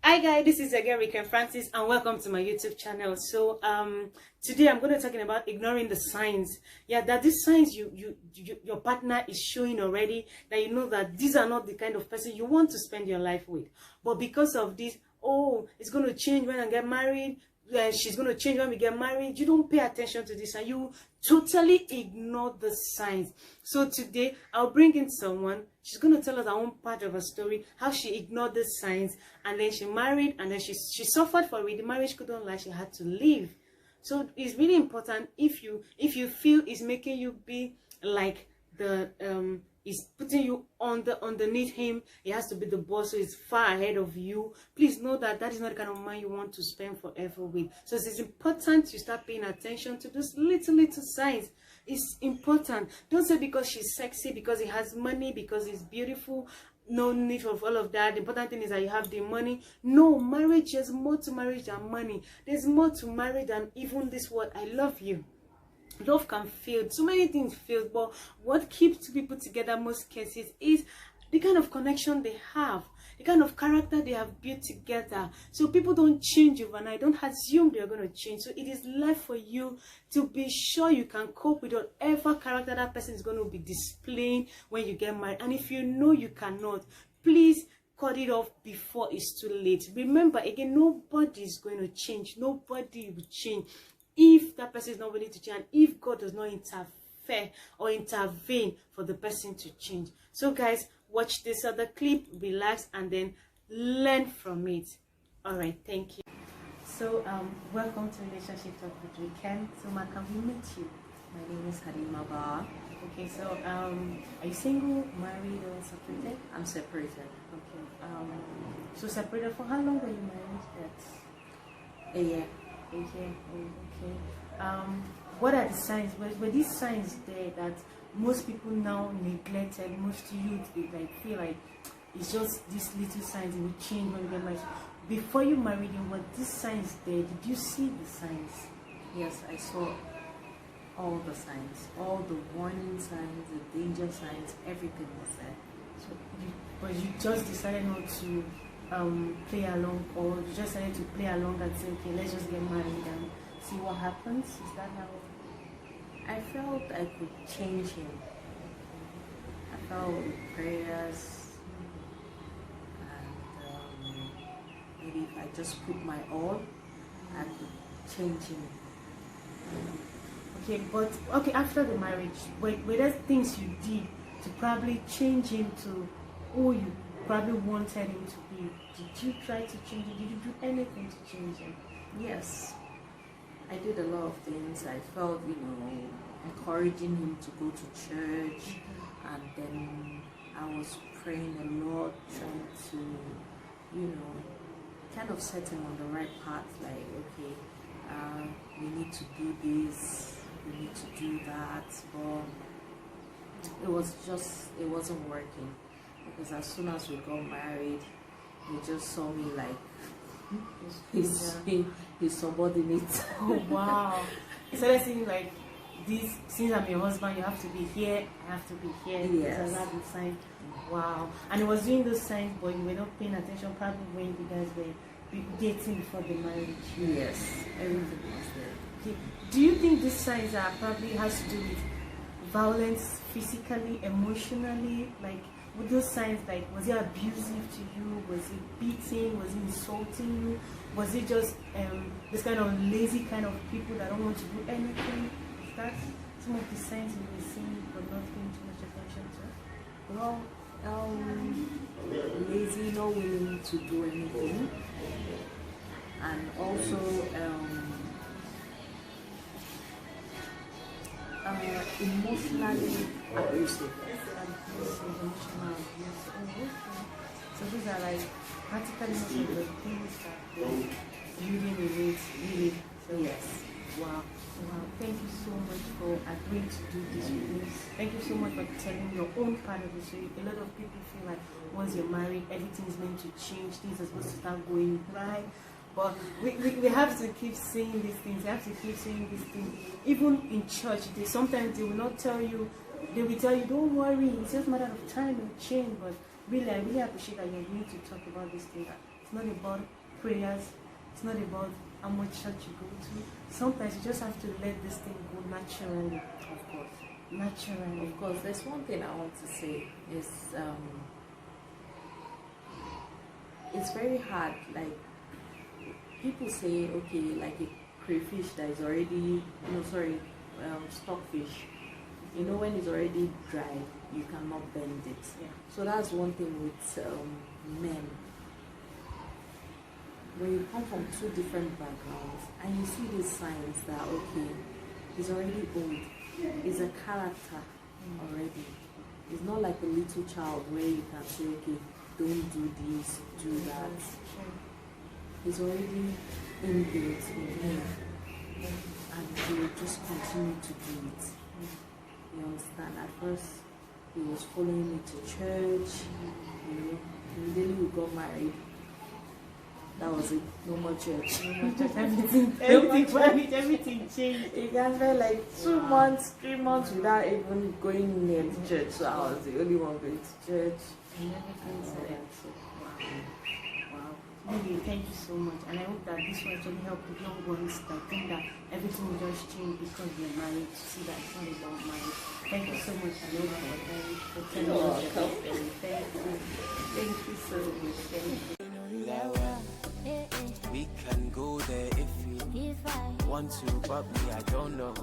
Hi guys, this is again Rick and Francis and welcome to my YouTube channel. So today I'm going to be talking about ignoring the signs. Yeah, that these signs your partner is showing already, that you know that these are not the kind of person you want to spend your life with. But because of this, oh, it's going to change when I get married. She's going to change when we get married. You don't pay attention to this and you totally ignore the signs. So today I'll bring in someone. She's going to tell us her own part of her story, how she ignored the signs and then she married and then she suffered for it. The marriage couldn't last, she had to leave. So it's really important, if you feel it's making you be like the is putting you underneath him, he has to be the boss, so he's far ahead of you. Please know that that is not the kind of man you want to spend forever with. So it's important you start paying attention to those little signs. It's important. Don't say because she's sexy, because he has money, because he's beautiful. No need of all of that. The important thing is that you have the money. No, marriage, there's more to marriage than money. There's more to marriage than even this word, I love you. Love can fail, so many things fail, but what keeps people together most cases is the kind of connection they have, the kind of character they have built together. So people don't change overnight. Don't assume they're going to change. So it is left for you to be sure you can cope with whatever character that person is going to be displaying when you get married. And if you know you cannot, please cut it off before it's too late. Remember, again, nobody is going to change. Nobody will change if that person is not willing to change, and if God does not interfere or intervene for the person to change. So guys, watch this other clip, relax, and then learn from it. All right, thank you. So welcome to Relationship Talk with Weekend. So can we meet you? My name is Halima. Okay, so are you single, married, or separated? I'm separated. Okay. So separated, for how long were you married? That's a year. Okay. What are the signs? Were these signs there that most people now neglected? Most youth, they feel like it's just these little signs, it will change when you get married. Before you married him, were these signs there? Did you see the signs? Yes, I saw all the signs, all the warning signs, the danger signs, everything was there. So but you just decided not to play along, or you just decided to play along and say, okay, let's just get married and see what happens? Is that how? I felt I could change him. I felt with prayers and maybe if I just put my all, I could change him. Okay, but okay, after the marriage, were there things you did to probably change him to who you probably wanted him to be? Did you try to change him? Did you do anything to change him? Yes, I did a lot of things. I felt, encouraging him to go to church, and then I was praying a lot, trying to, kind of set him on the right path, like, okay, we need to do this, we need to do that, but it wasn't working, because as soon as we got married, he just saw me like his subordinate. Oh wow. He started saying like, this, since I'm your husband, you have to be here, I have to be here. Yes. That's the sign. Wow. And he was doing those signs, but you were not paying attention probably when you guys were dating before the marriage. Yes, everything was there. Okay. Do you think these signs are probably has to do with violence, physically, emotionally? Like, with those signs, like, was it abusive to you? Was it beating? Was it insulting you? Was it just this kind of lazy kind of people that don't want to do anything? Is that some of the signs you were seeing but not paying too much attention to? Well, lazy, not willing to do anything, and also emotionally abusive. Emotional abuse. Oh, okay. So these are like practically most of the things that they're building a rate, really. So Yes. wow. Thank you so much for agreeing to do this with me. Thank you so much for telling your own part of the story. A lot of people feel like once you're married, everything is meant to change, things are supposed to start going right. But we have to keep saying these things. We have to keep saying these things. Even in church, sometimes they will not tell you. They will tell you, don't worry, it's just a matter of time, it will change. But really, I really appreciate that you're going to talk about this thing. It's not about prayers. It's not about how much church you go to. Sometimes you just have to let this thing go naturally. Of course. Naturally. Of course. There's one thing I want to say is it's very hard. Like people say, okay, like a crayfish that is already, stockfish. You know, when it's already dry, you cannot bend it. Yeah. So that's one thing with men. When you come from two different backgrounds and you see these signs that, okay, he's already old, he's a character already. It's not like a little child where you can say, okay, don't do this, do that. He's already inbuilt in him, and he will just continue to do it. You understand? At first, he was following me to church, immediately we got married. That was it. No more church. No more church. Everything changed. It got me like 2 months, 3 months without even going near the church. So I was the only one going to church. And everything so that. So, wow. Really, thank you so much. And I hope that this will actually help the young ones that think that everything will just change because they're married, to see that it's not about marriage. Thank you so much, Halima, for telling us your story. Thank you so much. Thank you. We can go there if you want to, but me, I don't know.